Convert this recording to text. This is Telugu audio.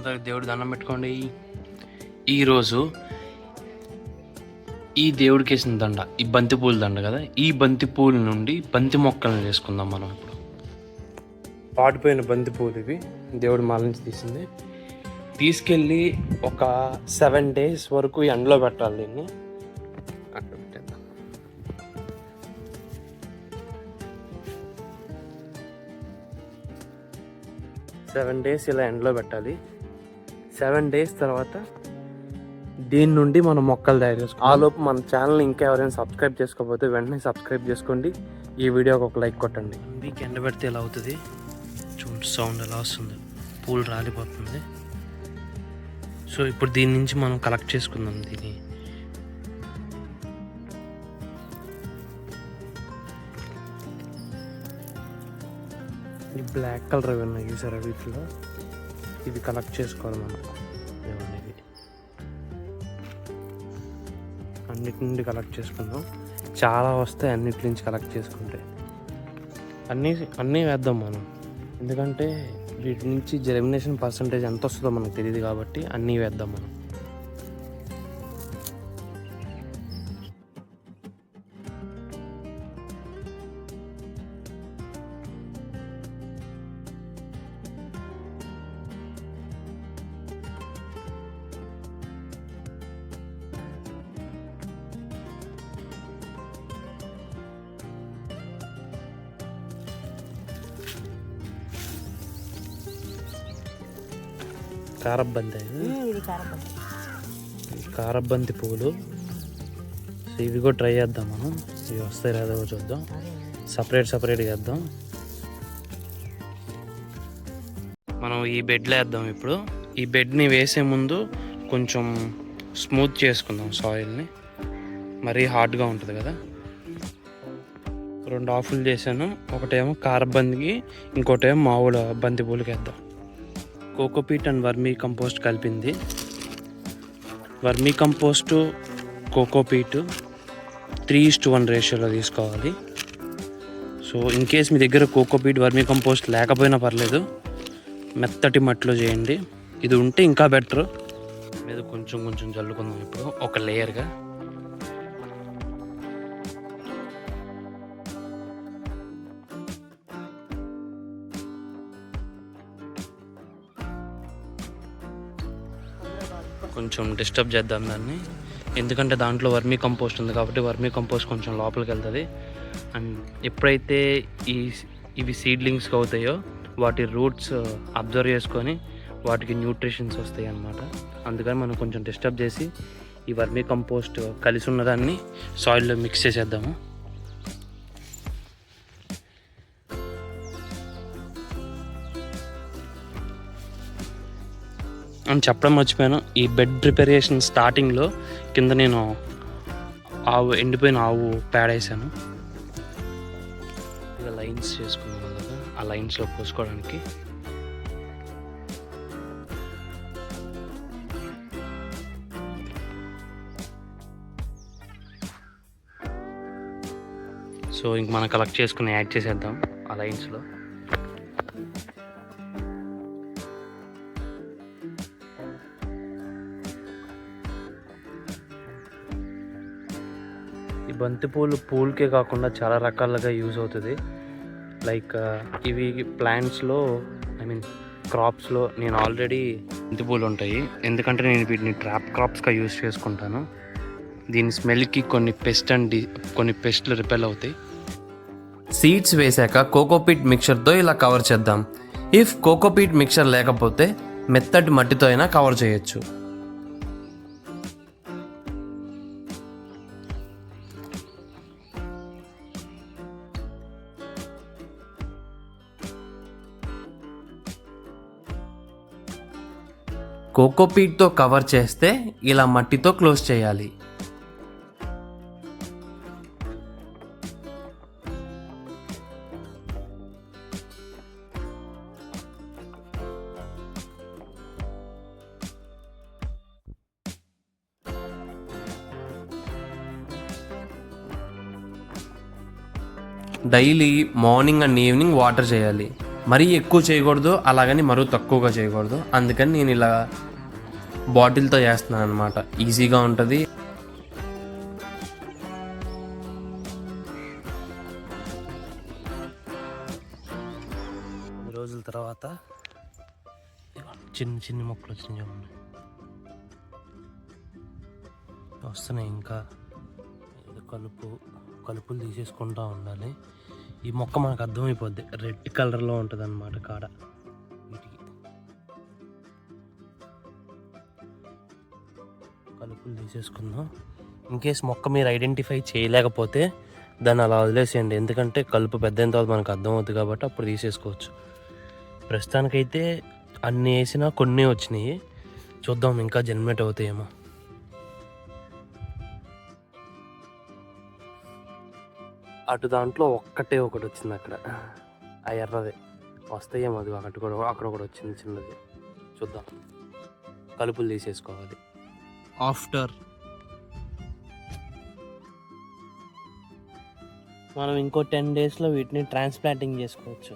అందరికి దేవుడి దండం పెట్టుకోండి. ఈరోజు ఈ దేవుడికి వేసిన దండ, ఈ బంతి పూల దండ కదా, ఈ బంతి పూల నుండి బంతి మొక్కలను చేసుకుందాం మనం. ఇప్పుడు పాడిపోయిన బంతి పూలు ఇవి, దేవుడి మాల నుంచి తీసింది. తీసుకెళ్ళి ఒక 7 days వరకు ఎండలో పెట్టాలి. దీన్ని అక్కడ పెట్టేద్దాం. సెవెన్ డేస్ ఇలా ఎండలో పెట్టాలి. 7 days తర్వాత దీని నుండి మనం మొక్కలు తయారు చేసుకోవాలి. ఆలోపు మన ఛానల్ ఇంకా ఎవరైనా సబ్స్క్రైబ్ చేసుకోకపోతే వెంటనే సబ్స్క్రైబ్ చేసుకోండి. ఈ వీడియోకి ఒక లైక్ కొట్టండి. మీకు ఎండ పెడితే ఎలా అవుతుంది చూడండి, సౌండ్ ఎలా వస్తుంది, పూలు రాలిపోతుంది. సో ఇప్పుడు దీని నుంచి మనం కలెక్ట్ చేసుకుందాం. దీన్ని ఈ బ్లాక్ కలర్ అవి ఉన్నాయి చూసారా, వీటిలో ఇవి కలెక్ట్ చేసుకోవాలి మనం. ఇవి అన్నిటి నుండి కలెక్ట్ చేసుకుందాం. చాలా వస్తాయి అన్నిటి నుంచి కలెక్ట్ చేసుకుంటే. అన్నీ వేద్దాం మనం, ఎందుకంటే వీటి నుంచి జెర్మినేషన్ పర్సంటేజ్ ఎంత వస్తుందో మనకు తెలియదు కాబట్టి అన్నీ వేద్దాం మనం. కారబంతి, కారబంతి పువ్వులు. సో ఇవి కూడా ట్రై చేద్దాం మనం. ఇవి వస్తాయి లేదో చూద్దాం. సపరేట్గా వేద్దాం. మనం ఈ బెడ్లో వేద్దాం. ఇప్పుడు ఈ బెడ్ని వేసే ముందు కొంచెం స్మూత్ చేసుకుందాం సాయిల్ని. మరీ హార్డ్గా ఉంటుంది కదా. 2 ఆఫులు చేశాను. ఒకటేమో కారబంతికి, ఇంకోటేమో మామూలు బంతి పూలకి వేద్దాం. కోకోపీట్ అండ్ వర్మీ కంపోస్ట్ కలిపింది. వర్మీ కంపోస్ట్ కోకోపీట్ 3:1 రేషియోలో తీసుకోవాలి. సో ఇన్ కేస్ మీ దగ్గర కోకోపీట్ వర్మీ కంపోస్ట్ లేకపోయినా పర్లేదు, మెత్తటి మట్టిలో చేయండి. ఇది ఉంటే ఇంకా బెటర్. మీద కొంచెం జల్లుకుందాం ఇప్పుడు ఒక లేయర్గా. కొంచెం డిస్టర్బ్ చేద్దాం దాన్ని, ఎందుకంటే దాంట్లో వర్మీ కంపోస్ట్ ఉంది కాబట్టి వర్మీ కంపోస్ట్ కొంచెం లోపలికి వెళ్తుంది. అండ్ ఎప్పుడైతే ఇవి సీడ్లింగ్స్కి అవుతాయో వాటి రూట్స్ అబ్జర్వ్ చేసుకొని వాటికి న్యూట్రిషన్స్ వస్తాయి అన్నమాట. అందుకని మనం కొంచెం డిస్టర్బ్ చేసి ఈ వర్మీ కంపోస్ట్ కలిసి ఉన్నదాన్ని సాయిల్లో మిక్స్ చేసేద్దాము. అని చెప్పడం మర్చిపోయాను, ఈ బెడ్ ప్రిపరేషన్ స్టార్టింగ్లో కింద నేను ఎండిపోయిన ఆవు పేడ వేసాను. ఇలా లైన్స్ చేసుకున్నాను కదా, ఆ లైన్స్లో పోసుకోవడానికి. సో ఇంక మనం కలెక్ట్ చేసుకుని యాడ్ చేసేద్దాం ఆ లైన్స్లో. ఈ బంతి పూలకే కాకుండా చాలా రకాలుగా యూజ్ అవుతుంది. లైక్ ఇవి ప్లాంట్స్లో, క్రాప్స్లో నేను ఆల్రెడీ బంతి పూలు ఉంటాయి, ఎందుకంటే నేను వీటిని ట్రాప్ క్రాప్స్గా యూజ్ చేసుకుంటాను. దీని స్మెల్కి కొన్ని పెస్ట్లు రిపెల్ అవుతాయి. సీడ్స్ వేసాక కోకోపీట్ మిక్చర్తో ఇలా కవర్ చేద్దాం. ఇఫ్ కోకోపీట్ మిక్చర్ లేకపోతే మెత్తటి మట్టితో అయినా కవర్ చేయొచ్చు. కోకోపీట్తో కవర్ చేస్తే ఇలా మట్టితో క్లోజ్ చేయాలి. Daily morning and evening water చేయాలి. మరీ ఎక్కువ చేయకూడదు, అలాగని మరూ తక్కువగా చేయకూడదు. అందుకని నేను ఇలా బాటిల్తో చేస్తున్నాను అనమాట. ఈజీగా ఉంటుంది. రోజుల తర్వాత చిన్న చిన్న మొక్కలు వచ్చినాయి చూడండి. వస్తున్నాయి ఇంకా. కలుపులు తీసేసుకుంటూ ఉండాలి. ఈ మొక్క మనకు అర్థమైపోద్ది, రెడ్ కలర్లో ఉంటుంది అన్నమాట కాడ. వీటికి కలుపులు తీసేసుకుందాం. ఇన్కేస్ మొక్క మీరు ఐడెంటిఫై చేయలేకపోతే దాన్ని అలా వదిలేసేయండి, ఎందుకంటే కలుపు పెద్ద అయిన తర్వాత మనకు అర్థమవుతుంది కాబట్టి అప్పుడు తీసేసుకోవచ్చు. ప్రస్తుతానికైతే అన్నీ వేసినా కొన్ని వచ్చినాయి, చూద్దాం ఇంకా జనరేట్ అవుతాయేమో. అటు దాంట్లో ఒకటి వచ్చింది అక్కడ, ఆ ఎర్రది వస్తాయేమో. అది అక్కడ కూడా వచ్చింది చిన్నది. చూద్దాం. కలుపులు తీసేసుకోవాలి. ఆఫ్టర్ మనం ఇంకో 10 daysలో వీటిని ట్రాన్స్ప్లాంటింగ్ చేసుకోవచ్చు.